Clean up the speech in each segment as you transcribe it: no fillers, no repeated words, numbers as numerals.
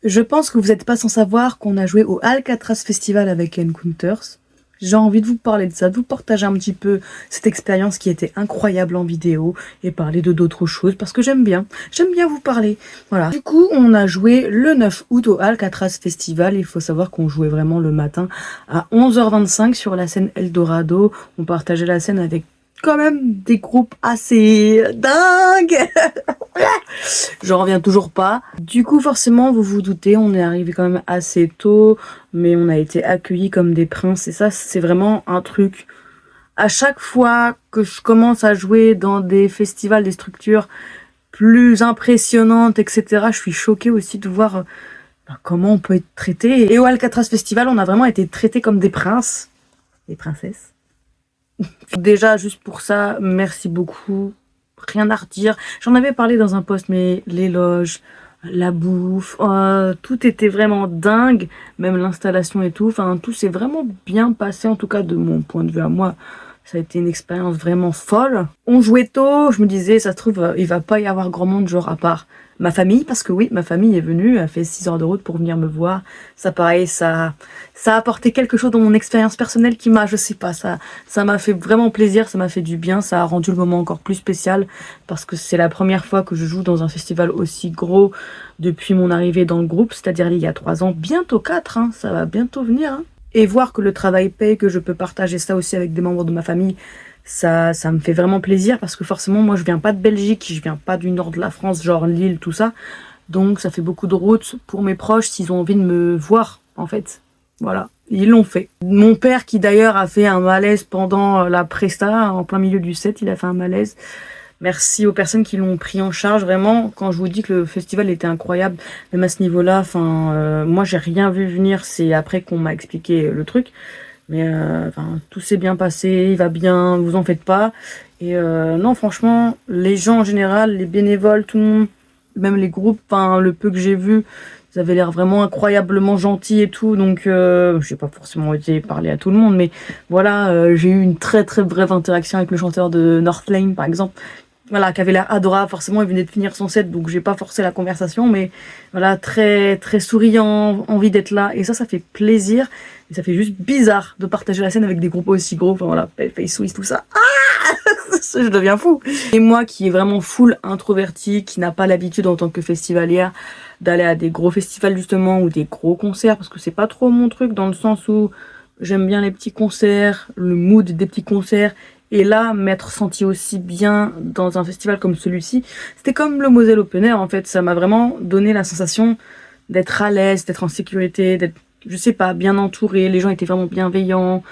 Je pense que vous n'êtes pas sans savoir qu'on a joué au Alcatraz Festival avec Encounters. J'ai envie de vous parler de ça, de vous partager un petit peu cette expérience qui était incroyable en vidéo et parler de d'autres choses parce que j'aime bien vous parler. Voilà. Du coup, on a joué le 9 août au Alcatraz Festival. Il faut savoir qu'on jouait vraiment le matin à 11h25 sur la scène Eldorado. On partageait la scène avec quand même des groupes assez dingues. J'en reviens toujours pas. Du coup, forcément, vous vous doutez, on est arrivé quand même assez tôt, mais on a été accueillis comme des princes. Et ça, c'est vraiment un truc. À chaque fois que je commence à jouer dans des festivals, des structures plus impressionnantes, etc., je suis choquée aussi de voir comment on peut être traité. Et au Alcatraz Festival, on a vraiment été traités comme des princes, des princesses. Déjà, juste pour ça, merci beaucoup. Rien à redire. J'en avais parlé dans un post, mais l'éloge, la bouffe, tout était vraiment dingue. Même l'installation et tout. Enfin, tout s'est vraiment bien passé, en tout cas de mon point de vue à moi. Ça a été une expérience vraiment folle. On jouait tôt, je me disais, ça se trouve, il va pas y avoir grand monde, genre à part ma famille, parce que oui, ma famille est venue, a fait 6 heures de route pour venir me voir. Ça, pareil, ça a apporté quelque chose dans mon expérience personnelle qui m'a, je sais pas, ça m'a fait vraiment plaisir, ça m'a fait du bien, ça a rendu le moment encore plus spécial, parce que c'est la première fois que je joue dans un festival aussi gros depuis mon arrivée dans le groupe, c'est-à-dire il y a 3 ans, bientôt 4, hein, ça va bientôt venir, hein. Et voir que le travail paye, que je peux partager ça aussi avec des membres de ma famille, ça me fait vraiment plaisir parce que forcément, moi, je viens pas de Belgique, je viens pas du nord de la France, genre Lille, tout ça. Donc, ça fait beaucoup de route pour mes proches s'ils ont envie de me voir, en fait. Voilà, ils l'ont fait. Mon père, qui d'ailleurs a fait un malaise pendant la presta, en plein milieu du set, il a fait un malaise. Merci aux personnes qui l'ont pris en charge. Vraiment, quand je vous dis que le festival était incroyable, même à ce niveau-là, moi, j'ai rien vu venir. C'est après qu'on m'a expliqué le truc. Mais tout s'est bien passé, il va bien, vous en faites pas. Et non, franchement, les gens en général, les bénévoles, tout le monde, même les groupes, le peu que j'ai vu, ils avaient l'air vraiment incroyablement gentils et tout. Donc, j'ai pas forcément été parler à tout le monde, mais voilà, j'ai eu une très très brève interaction avec le chanteur de Northlane, par exemple. Voilà, qui avait l'air adorable. Forcément, il venait de finir son set, donc j'ai pas forcé la conversation, mais voilà, très très souriant, envie d'être là, et ça fait plaisir. Et ça fait juste bizarre de partager la scène avec des groupes aussi gros. Enfin voilà, Face Swiss, tout ça. Je deviens fou. Et moi, qui est vraiment full introvertie, qui n'a pas l'habitude en tant que festivalière d'aller à des gros festivals justement ou des gros concerts, parce que c'est pas trop mon truc dans le sens où j'aime bien les petits concerts, le mood des petits concerts. Et là, m'être senti aussi bien dans un festival comme celui-ci, c'était comme le Moselle Open Air en fait. Ça m'a vraiment donné la sensation d'être à l'aise, d'être en sécurité, d'être, je sais pas, bien entouré. Les gens étaient vraiment bienveillants.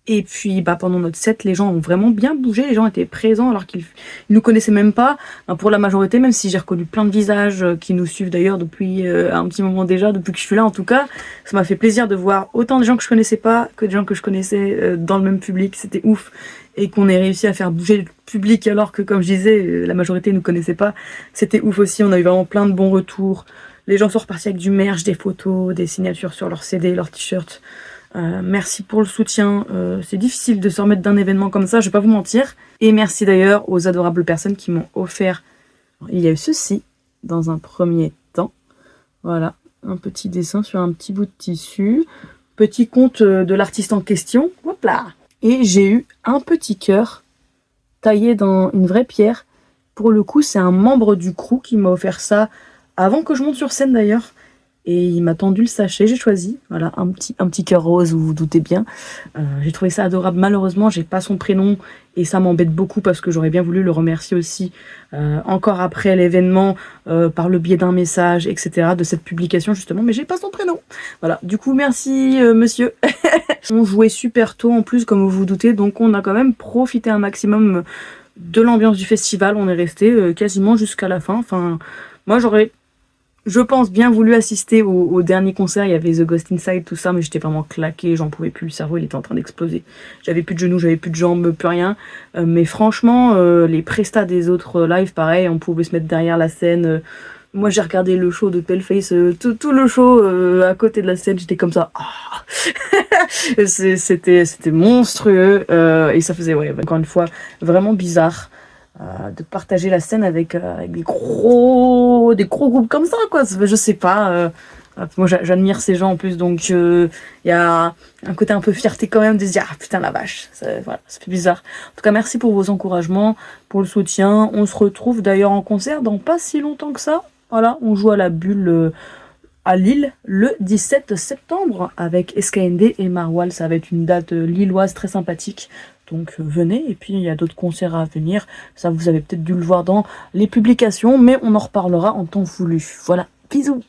Et puis, pendant notre set, les gens ont vraiment bien bougé. Les gens étaient présents alors qu'ils nous connaissaient même pas. Pour la majorité, même si j'ai reconnu plein de visages qui nous suivent d'ailleurs depuis un petit moment déjà, depuis que je suis là en tout cas. Ça m'a fait plaisir de voir autant de gens que je connaissais pas que de gens que je connaissais dans le même public. C'était ouf. Et qu'on ait réussi à faire bouger le public alors que, comme je disais, la majorité ne nous connaissait pas. C'était ouf aussi. On a eu vraiment plein de bons retours. Les gens sont repartis avec du merch, des photos, des signatures sur leurs CD, leurs t-shirts. Merci pour le soutien. C'est difficile de se remettre d'un événement comme ça, je vais pas vous mentir. Et merci d'ailleurs aux adorables personnes qui m'ont offert. Il y a eu ceci dans un premier temps. Voilà, un petit dessin sur un petit bout de tissu. Petit compte de l'artiste en question. Hop là. Et j'ai eu un petit cœur taillé dans une vraie pierre. Pour le coup, c'est un membre du crew qui m'a offert ça avant que je monte sur scène d'ailleurs. Et il m'a tendu le sachet, j'ai choisi. Voilà, un petit cœur rose, vous vous doutez bien. J'ai trouvé ça adorable. Malheureusement, j'ai pas son prénom et ça m'embête beaucoup parce que j'aurais bien voulu le remercier aussi encore après l'événement par le biais d'un message, etc. de cette publication justement, mais j'ai pas son prénom. Voilà, du coup, merci monsieur. On jouait super tôt en plus, comme vous vous doutez, donc on a quand même profité un maximum de l'ambiance du festival. On est resté quasiment jusqu'à la fin. Enfin, moi j'aurais, je pense, bien voulu assister au dernier concert. Il y avait The Ghost Inside, tout ça, mais j'étais vraiment claquée, j'en pouvais plus, le cerveau il était en train d'exploser. J'avais plus de genoux, j'avais plus de jambes, plus rien. Mais franchement, les prestats des autres lives, pareil, on pouvait se mettre derrière la scène. Moi j'ai regardé le show de Paleface, tout le show à côté de la scène, j'étais comme ça. C'était monstrueux et ça faisait, encore une fois, vraiment bizarre. De partager la scène avec des gros groupes comme ça, quoi. Je sais pas. Moi, j'admire ces gens en plus, donc il y a un côté un peu fierté quand même de se dire ah putain la vache, voilà, ça fait bizarre. En tout cas, merci pour vos encouragements, pour le soutien. On se retrouve d'ailleurs en concert dans pas si longtemps que ça. Voilà, on joue à la Bulle à Lille le 17 septembre avec SKND et Marwal. Ça va être une date lilloise très sympathique. Donc venez, et puis il y a d'autres concerts à venir. Ça, vous avez peut-être dû le voir dans les publications, mais on en reparlera en temps voulu. Voilà, bisous!